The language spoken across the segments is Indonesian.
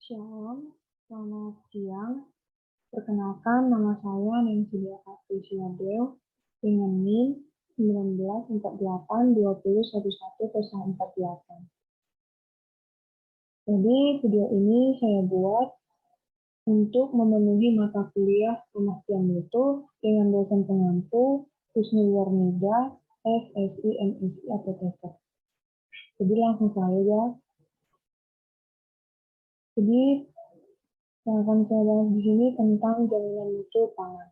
Shalom, selamat siang. Perkenalkan, nama saya Nensia Patricia Del dengan NIM 1948201148. Jadi, video ini saya buat untuk memenuhi mata kuliah Pemastian Mutu dengan dosen pengampu Husnul Warnida, SSI, MSI, atau TESOK. Jadi langsung saja ya. Jadi yang akan saya bahas di sini tentang jaminan mutu pangan.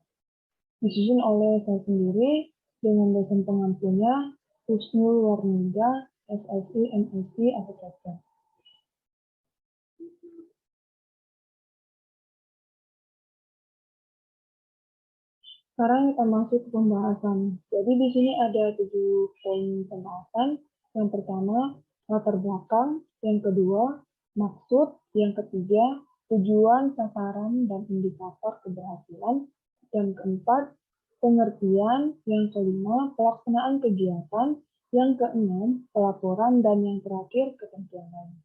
Disusun oleh saya sendiri dengan dosen pengampunya Husnul Warnida, SSI, MSI, atau TESOK. Sekarang kita masuk ke pembahasan. Jadi di sini ada 7 poin pembahasan. Yang pertama, latar belakang. Yang kedua, maksud. Yang ketiga, tujuan, sasaran, dan indikator keberhasilan. Yang keempat, pengertian. Yang kelima, pelaksanaan kegiatan. Yang keenam, pelaporan. Dan yang terakhir, ketentuan lain.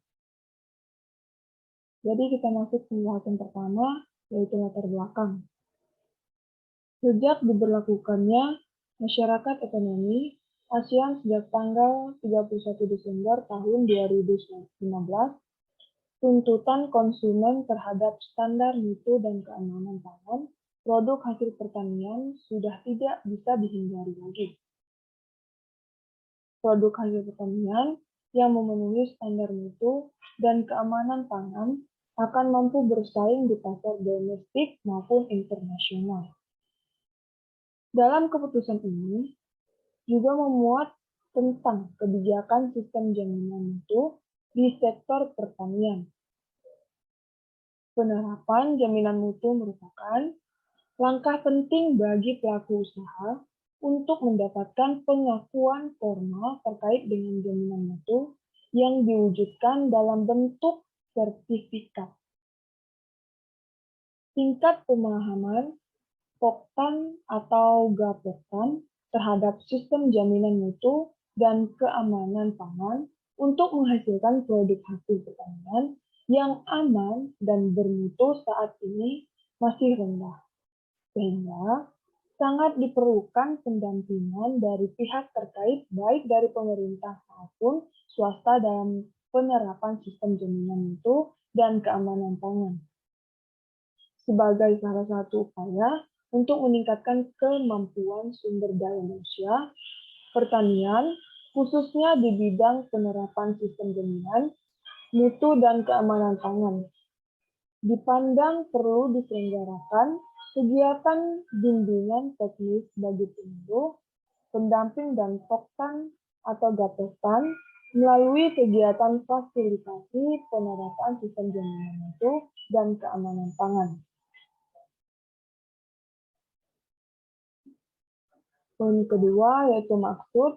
Jadi kita masuk ke pembahasan pertama, yaitu latar belakang. Sejak diberlakukannya masyarakat ekonomi ASEAN sejak tanggal 31 Desember tahun 2015, tuntutan konsumen terhadap standar mutu dan keamanan pangan produk hasil pertanian sudah tidak bisa dihindari lagi. Produk hasil pertanian yang memenuhi standar mutu dan keamanan pangan akan mampu bersaing di pasar domestik maupun internasional. Dalam keputusan ini juga memuat tentang kebijakan sistem jaminan mutu di sektor pertanian. Penerapan jaminan mutu merupakan langkah penting bagi pelaku usaha untuk mendapatkan pengakuan formal terkait dengan jaminan mutu yang diwujudkan dalam bentuk sertifikat. Tingkat pemahaman Poktan atau Gapoktan terhadap sistem jaminan mutu dan keamanan pangan untuk menghasilkan produk hasil pertanian yang aman dan bermutu saat ini masih rendah. Sehingga sangat diperlukan pendampingan dari pihak terkait baik dari pemerintah maupun swasta dalam penerapan sistem jaminan mutu dan keamanan pangan. Sebagai salah satu upaya untuk meningkatkan kemampuan sumber daya manusia, pertanian, khususnya di bidang penerapan sistem jaminan, mutu dan keamanan pangan. Dipandang perlu diselenggarakan kegiatan bimbingan teknis bagi penyuluh, pendamping dan poktan atau gapoktan melalui kegiatan fasilitasi penerapan sistem jaminan mutu dan keamanan pangan. Poin kedua yaitu maksud.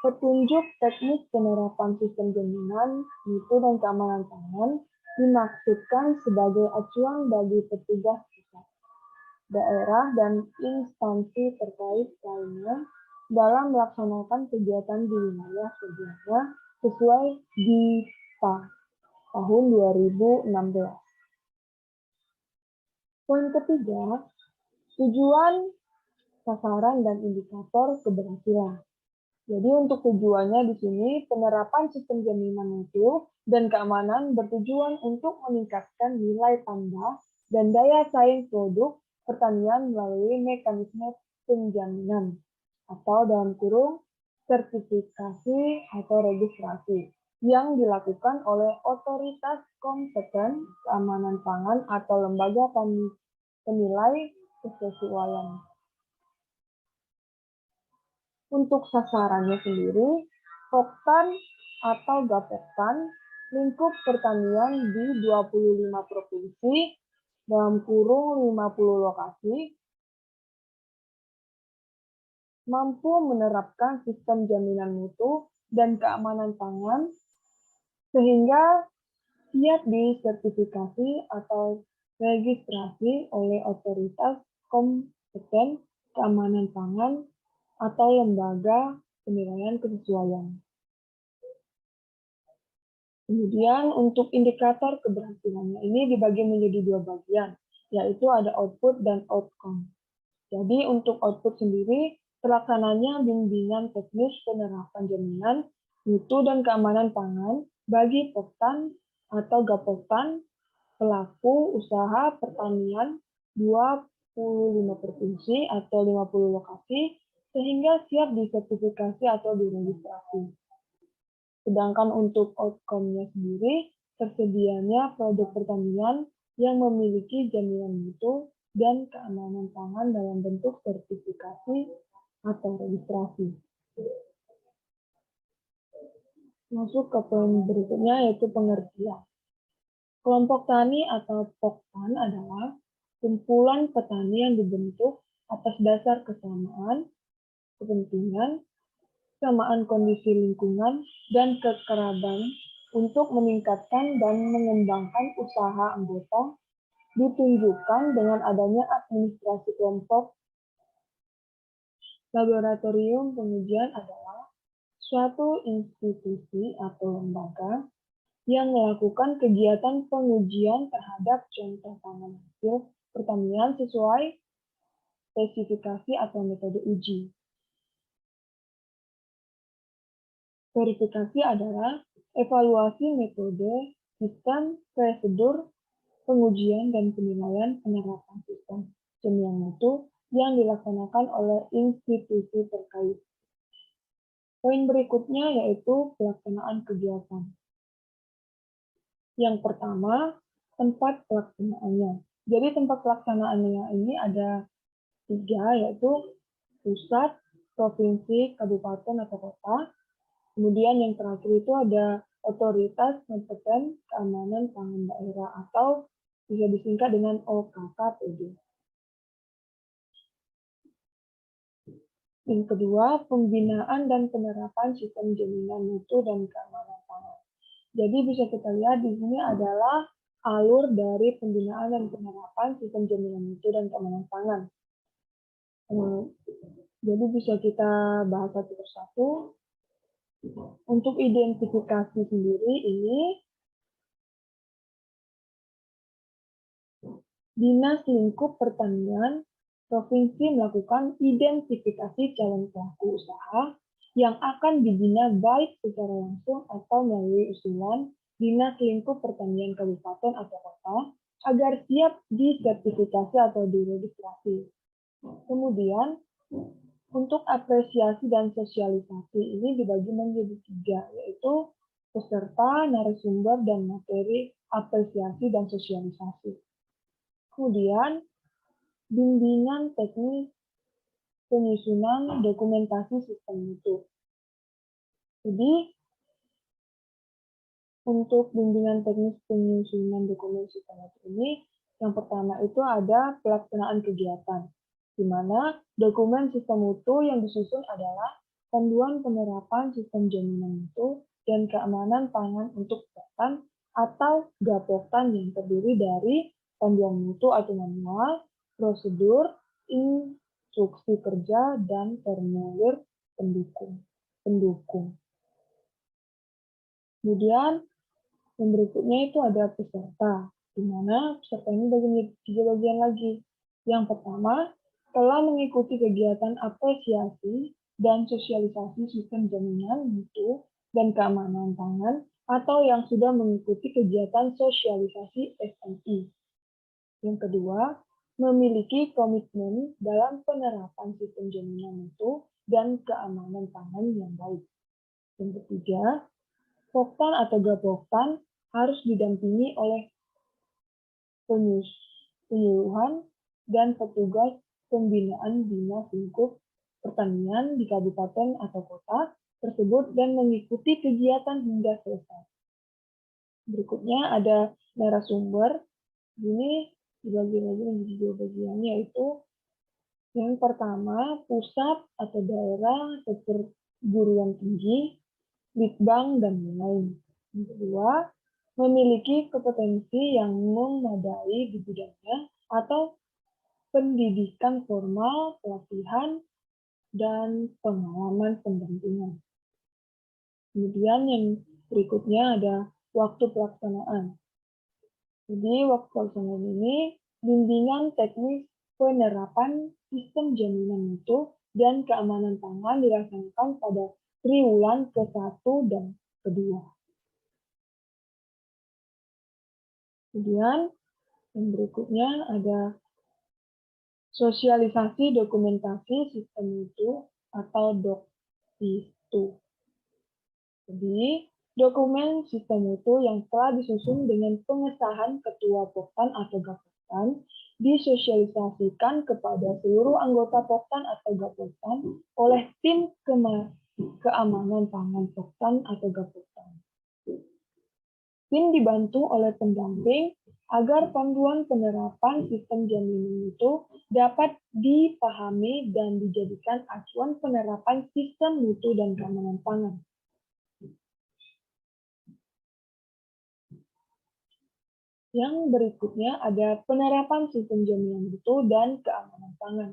Petunjuk teknis penerapan sistem jaminan mutu dan keamanan pangan dimaksudkan sebagai acuan bagi petugas pusat, daerah, dan instansi terkait lainnya dalam melaksanakan kegiatan di wilayah kerjanya sesuai DIPA tahun 2016. Poin ketiga, tujuan, sasaran, dan indikator keberhasilan. Jadi untuk tujuannya di sini penerapan sistem jaminan mutu dan keamanan bertujuan untuk meningkatkan nilai tambah dan daya saing produk pertanian melalui mekanisme penjaminan atau dalam kurung sertifikasi atau registrasi yang dilakukan oleh otoritas kompeten keamanan pangan atau lembaga penilai kesesuaian. Untuk sasarannya sendiri, Poktan atau Gapoktan lingkup pertanian di 25 provinsi dalam kurung 50 lokasi mampu menerapkan sistem jaminan mutu dan keamanan pangan sehingga siap disertifikasi atau registrasi oleh otoritas kompeten keamanan pangan atau lembaga penilaian kesesuaian. Kemudian untuk indikator keberhasilannya ini dibagi menjadi dua bagian, yaitu ada output dan outcome. Jadi untuk output sendiri, terlaksananya bimbingan teknis penerapan jaminan mutu dan keamanan pangan bagi Poktan atau Gapoktan pelaku usaha pertanian 25 provinsi atau 50 lokasi sehingga siap disertifikasi atau diregistrasi. Sedangkan untuk outcome-nya sendiri, tersedianya produk pertanian yang memiliki jaminan mutu dan keamanan pangan dalam bentuk sertifikasi atau registrasi. Masuk ke poin berikutnya yaitu pengertian. Kelompok tani atau Poktan adalah kumpulan petani yang dibentuk atas dasar kesamaan, kepentingan, kesamaan kondisi lingkungan, dan kekerabatan untuk meningkatkan dan mengembangkan usaha anggota ditunjukkan dengan adanya administrasi kelompok. Laboratorium pengujian adalah suatu institusi atau lembaga yang melakukan kegiatan pengujian terhadap contoh pangan hasil pertanian sesuai spesifikasi atau metode uji. Verifikasi adalah evaluasi metode, sistem, prosedur, pengujian, dan penilaian penerapan sistem jaminan mutu yang dilaksanakan oleh institusi terkait. Poin berikutnya yaitu pelaksanaan kegiatan. Yang pertama, tempat pelaksanaannya. Jadi tempat pelaksanaannya ini ada 3, yaitu pusat, provinsi, kabupaten, atau kota. Kemudian yang terakhir itu ada otoritas kompeten keamanan pangan daerah atau bisa disingkat dengan OKKPD. Yang kedua, pembinaan dan penerapan sistem jaminan mutu dan keamanan pangan. Jadi bisa kita lihat di sini adalah alur dari pembinaan dan penerapan sistem jaminan mutu dan keamanan pangan. Jadi bisa kita bahas satu persatu. Untuk identifikasi sendiri ini, Dinas Lingkup Pertanian Provinsi melakukan identifikasi calon pelaku usaha yang akan dibina baik secara langsung atau melalui usulan Dinas Lingkup Pertanian Kabupaten atau Kota agar siap disertifikasi atau diregistrasi. Kemudian, untuk apresiasi dan sosialisasi ini dibagi menjadi 3, yaitu peserta, narasumber, dan materi apresiasi dan sosialisasi. Kemudian, bimbingan teknis penyusunan dokumentasi sistem mutu. Jadi, untuk bimbingan teknis penyusunan dokumen sistem mutu ini, yang pertama itu ada pelaksanaan kegiatan, di mana dokumen sistem mutu yang disusun adalah panduan penerapan sistem jaminan mutu dan keamanan pangan untuk Poktan atau Gapoktan yang terdiri dari panduan mutu atau manual, prosedur, instruksi kerja, dan formulir pendukung. Kemudian yang berikutnya itu ada peserta, di mana peserta ini bagi menjadi 3 bagian lagi. Yang pertama, telah mengikuti kegiatan apresiasi dan sosialisasi sistem jaminan mutu dan keamanan pangan atau yang sudah mengikuti kegiatan sosialisasi SMI. Yang kedua, memiliki komitmen dalam penerapan sistem jaminan mutu dan keamanan pangan yang baik. Yang ketiga, Poktan atau Gapoktan harus didampingi oleh penyuluhan dan petugas pembinaan Dinas Lingkup Pertanian di kabupaten atau kota tersebut dan mengikuti kegiatan hingga selesai. Berikutnya ada narasumber. Ini dibagi-bagi menjadi 2 bagian, yaitu yang pertama pusat atau daerah atau perguruan tinggi, litbang, dan lain-lain. Yang kedua, memiliki kompetensi yang memadai di bidangnya atau pendidikan formal, pelatihan, dan pengalaman pendampingan. Kemudian yang berikutnya ada waktu pelaksanaan. Jadi, waktu pelaksanaan ini bimbingan teknis penerapan sistem jaminan mutu dan keamanan pangan dilaksanakan pada triwulan ke-1 dan ke-2. Kemudian, yang berikutnya ada sosialisasi dokumentasi sistem mutu atau DOKSISTU. Jadi, dokumen sistem mutu yang telah disusun dengan pengesahan Ketua Poktan atau Gapoktan disosialisasikan kepada seluruh anggota Poktan atau Gapoktan oleh tim keamanan pangan Poktan atau Gapoktan. Tim dibantu oleh pendamping agar panduan penerapan sistem jaminan mutu dapat dipahami dan dijadikan acuan penerapan sistem mutu dan keamanan pangan. Yang berikutnya ada penerapan sistem jaminan mutu dan keamanan pangan.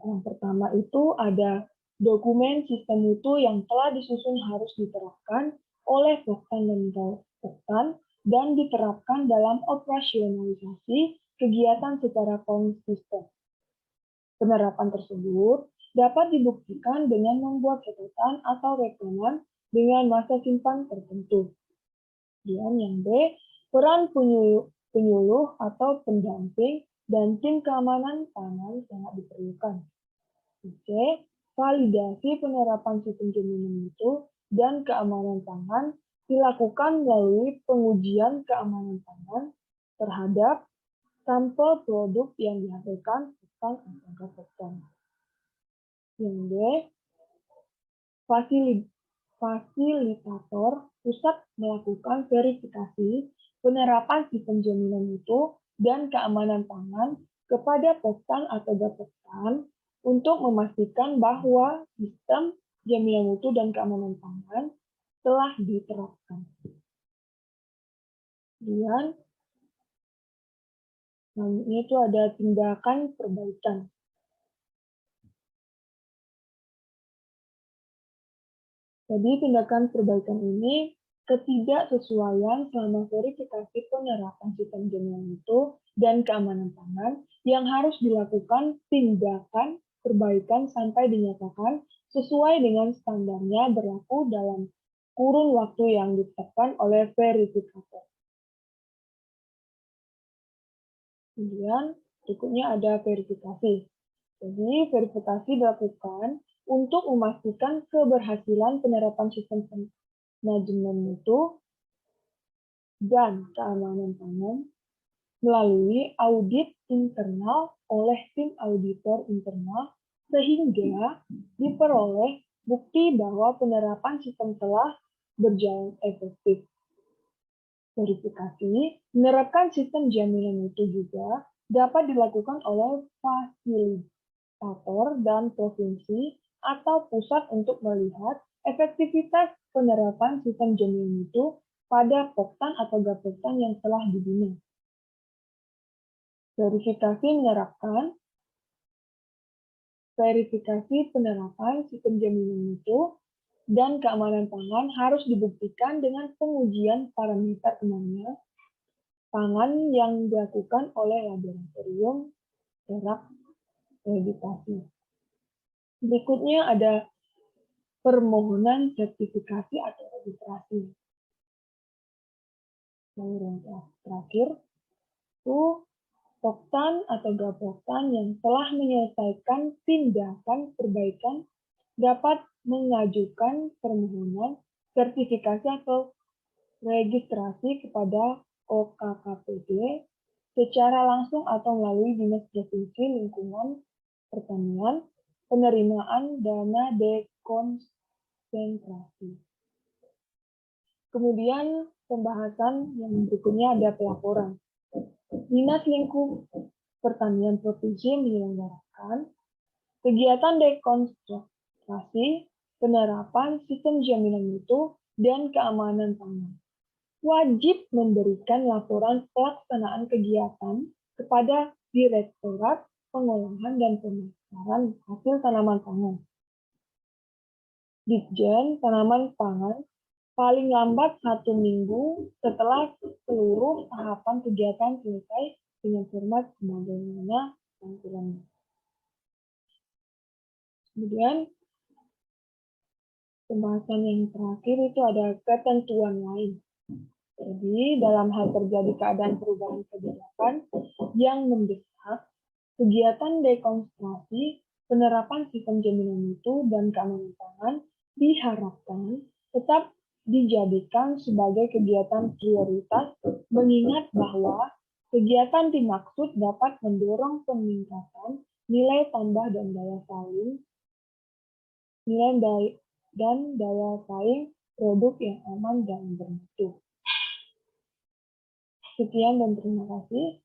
Yang pertama itu ada dokumen sistem mutu yang telah disusun harus diterapkan oleh Poktan dan Gapoktan dan diterapkan dalam operasionalisasi kegiatan secara konsisten. Penerapan tersebut dapat dibuktikan dengan membuat catatan atau rekaman dengan masa simpan tertentu. Kemudian yang B, peran penyuluh atau pendamping dan tim keamanan pangan sangat diperlukan. C, validasi penerapan sistem jaminan mutu dan keamanan pangan dilakukan melalui pengujian keamanan pangan terhadap sampel produk yang dihasilkan Poktan atau Gapoktan. Yang D, fasilitator pusat melakukan verifikasi penerapan sistem jaminan mutu dan keamanan pangan kepada Poktan atau Gapoktan untuk memastikan bahwa sistem jaminan mutu dan keamanan pangan telah diterapkan. Kemudian, selanjutnya itu ada tindakan perbaikan. Jadi tindakan perbaikan ini ketidaksesuaian selama verifikasi penerapan sistem jaminan mutu dan keamanan pangan yang harus dilakukan tindakan perbaikan sampai dinyatakan sesuai dengan standarnya berlaku dalam kurun waktu yang ditetapkan oleh verifikator. Kemudian berikutnya ada verifikasi. Jadi verifikasi dilakukan untuk memastikan keberhasilan penerapan sistem manajemen mutu dan keamanan pangan melalui audit internal oleh tim auditor internal sehingga diperoleh bukti bahwa penerapan sistem telah berjalan efektif. Verifikasi menerapkan sistem jaminan mutu juga dapat dilakukan oleh fasilitator dan provinsi atau pusat untuk melihat efektivitas penerapan sistem jaminan mutu pada Poktan atau Gapoktan yang telah dibina. Verifikasi menerapkan verifikasi penerapan sistem jaminan mutu dan keamanan pangan harus dibuktikan dengan pengujian parameter amanah pangan yang dilakukan oleh laboratorium terakreditasi. Berikutnya ada permohonan sertifikasi atau registrasi. Lalu yang terakhir itu Poktan atau Gapoktan yang telah menyelesaikan tindakan perbaikan dapat mengajukan permohonan sertifikasi atau registrasi kepada OKKPD secara langsung atau melalui Dinas Provinsi Lingkungan Pertanian penerimaan dana dekonsentrasi. Kemudian pembahasan yang berikutnya ada pelaporan. Dinas Lingkungan Pertanian Provinsi menyelenggarakan kegiatan dekonsentrasi penerapan sistem jaminan mutu dan keamanan pangan. Wajib memberikan laporan pelaksanaan kegiatan kepada Direktorat Pengolahan dan Pemasaran Hasil Tanaman Pangan, Ditjen Tanaman Pangan, paling lambat 1 minggu setelah seluruh tahapan kegiatan selesai dengan format sebagaimana tampilannya. Kemudian pembahasan yang terakhir itu ada ketentuan lain. Jadi dalam hal terjadi keadaan perubahan kebijakan yang mendesak, kegiatan dekonstruksi, penerapan sistem jaminan mutu dan keamanan pangan diharapkan tetap dijadikan sebagai kegiatan prioritas, mengingat bahwa kegiatan dimaksud dapat mendorong peningkatan nilai tambah dan daya saing produk yang aman dan bermutu. Sekian dan terima kasih.